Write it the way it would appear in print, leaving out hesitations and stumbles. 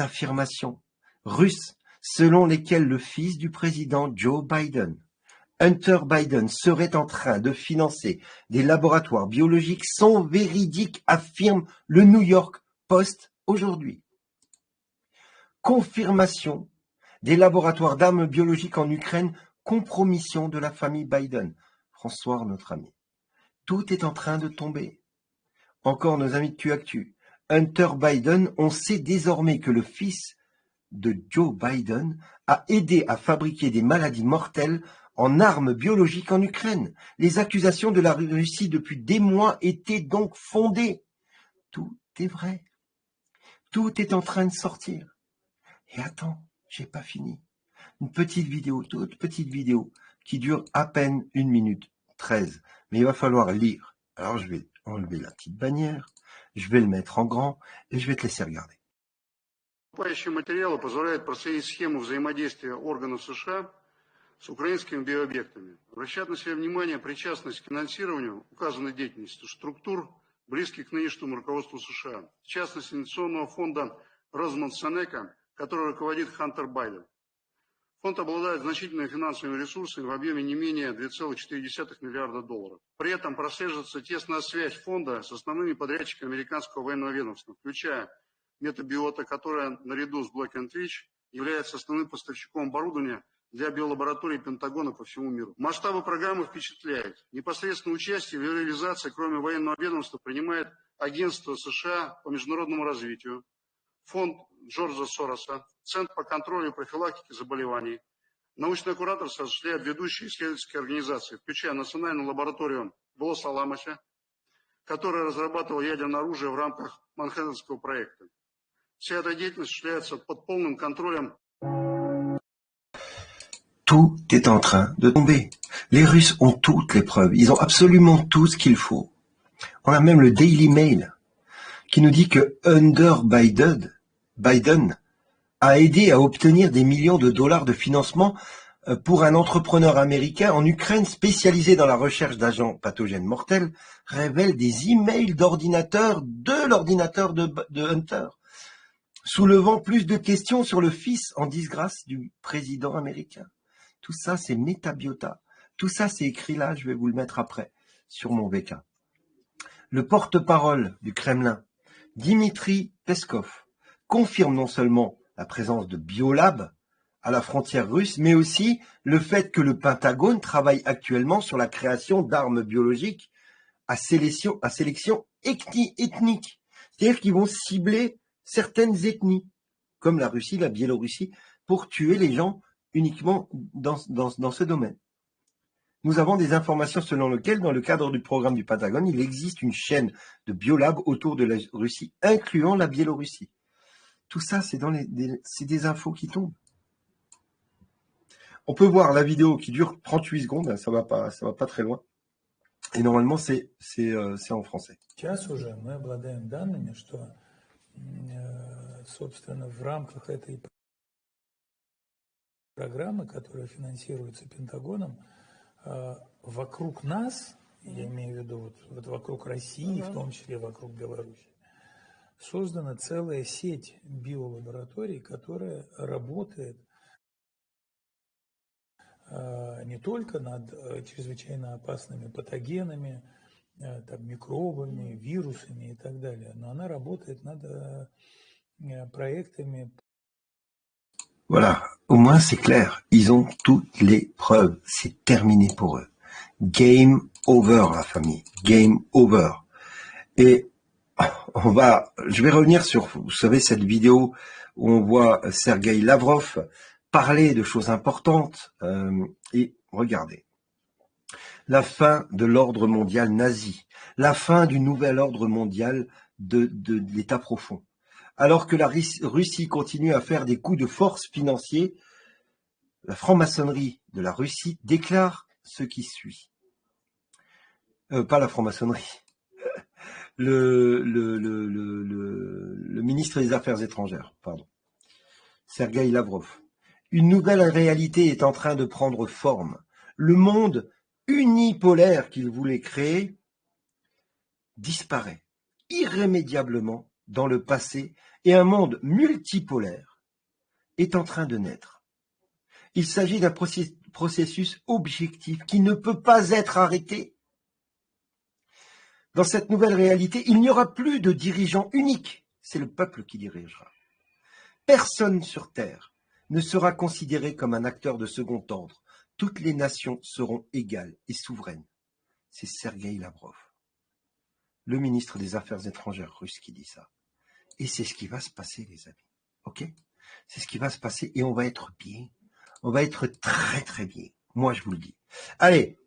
affirmations russes selon lesquelles le fils du président Joe Biden, Hunter Biden, serait en train de financer des laboratoires biologiques sont véridiques, affirme le New York Post aujourd'hui. Confirmation des laboratoires d'armes biologiques en Ukraine, compromission de la famille Biden. François, notre ami. Tout est en train de tomber. Encore nos amis de QActu. Hunter Biden, on sait désormais que le fils de Joe Biden a aidé à fabriquer des maladies mortelles en armes biologiques en Ukraine. Les accusations de la Russie depuis des mois étaient donc fondées. Tout est vrai. Tout est en train de sortir. Et attends, j'ai pas fini. Une petite vidéo, toute petite vidéo, qui dure à peine 1 minute 13. Mais il va falloir lire. Alors je vais enlever la petite bannière, je vais le mettre en grand et je vais te laisser regarder. Поступающие материалы позволяют проследить схему взаимодействия органов США с украинскими биообъектами. Обращает на себя внимание причастность к финансированию указанной деятельности структур, близких к нынешнему руководству США. В частности, инвестиционного фонда Росмонсенека, который руководит Хантер Байден. Фонд обладает значительными финансовыми ресурсами в объеме не менее 2,4 миллиарда долларов. При этом прослеживается тесная связь фонда с основными подрядчиками американского военного ведомства, включая Метабиота, которая наряду с Black & Veatch является основным поставщиком оборудования для биолабораторий Пентагона по всему миру. Масштабы программы впечатляют. Непосредственное участие в ее реализации, кроме военного ведомства, принимает Агентство США по международному развитию, Фонд Джорджа Сороса, Центр по контролю и профилактике заболеваний. Научное кураторство осуществляют ведущие исследовательские организации, включая Национальную лабораторию в Лос-Аламосе, которая разрабатывала ядерное оружие в рамках Манхэттенского проекта. Вся эта деятельность осуществляется под полным контролем. Tout est en train de tomber. Les Russes ont toutes les preuves. Ils ont absolument tout ce qu'il faut. On a même le Daily Mail qui nous dit que Hunter Biden a aidé à obtenir des millions de dollars de financement pour un entrepreneur américain en Ukraine spécialisé dans la recherche d'agents pathogènes mortels, révèle des emails d'ordinateur de l'ordinateur de Hunter, soulevant plus de questions sur le fils en disgrâce du président américain. Tout ça, c'est Metabiota. Tout ça, c'est écrit là, je vais vous le mettre après, sur mon VK. Le porte-parole du Kremlin, Dmitri Peskov, confirme non seulement la présence de biolabs à la frontière russe, mais aussi le fait que le Pentagone travaille actuellement sur la création d'armes biologiques à sélection ethnique. C'est-à-dire qu'ils vont cibler certaines ethnies, comme la Russie, la Biélorussie, pour tuer les gens uniquement dans ce domaine. Nous avons des informations selon lesquelles, dans le cadre du programme du Pentagone, il existe une chaîne de biolabs autour de la Russie, incluant la Biélorussie. Tout ça, c'est des infos qui tombent. On peut voir la vidéo qui dure 38 secondes, ça va pas très loin. Et normalement, c'est en français. Сейчас уже мы обладаем данными, что, собственно, в рамках этой программы, которая финансируется Пентагоном, вокруг нас, я имею в виду вот вокруг России, в том числе вокруг Беларуси, создана целая сеть биолабораторий, которая работает не только над чрезвычайно опасными патогенами, там, микробами, вирусами и так далее, но она работает над проектами. Voilà, au moins c'est clair, ils ont toutes les preuves, c'est terminé pour eux. Game over, la famille, game over. Et je vais revenir sur, vous savez, cette vidéo où on voit Sergueï Lavrov parler de choses importantes, et regardez. La fin de l'ordre mondial nazi, la fin du nouvel ordre mondial de l'État profond. Alors que la Russie continue à faire des coups de force financiers, la franc-maçonnerie de la Russie déclare ce qui suit. Pas la franc-maçonnerie. Le ministre des Affaires étrangères, pardon. Sergueï Lavrov. Une nouvelle réalité est en train de prendre forme. Le monde unipolaire qu'il voulait créer disparaît irrémédiablement dans le passé et un monde multipolaire est en train de naître. Il s'agit d'un processus objectif qui ne peut pas être arrêté. Dans cette nouvelle réalité, il n'y aura plus de dirigeant unique. C'est le peuple qui dirigera. Personne sur Terre ne sera considéré comme un acteur de second ordre. Toutes les nations seront égales et souveraines. C'est Sergueï Lavrov, le ministre des Affaires étrangères russe, qui dit ça. Et c'est ce qui va se passer, les amis. Ok? C'est ce qui va se passer et on va être bien. On va être très très bien. Moi, je vous le dis. Allez,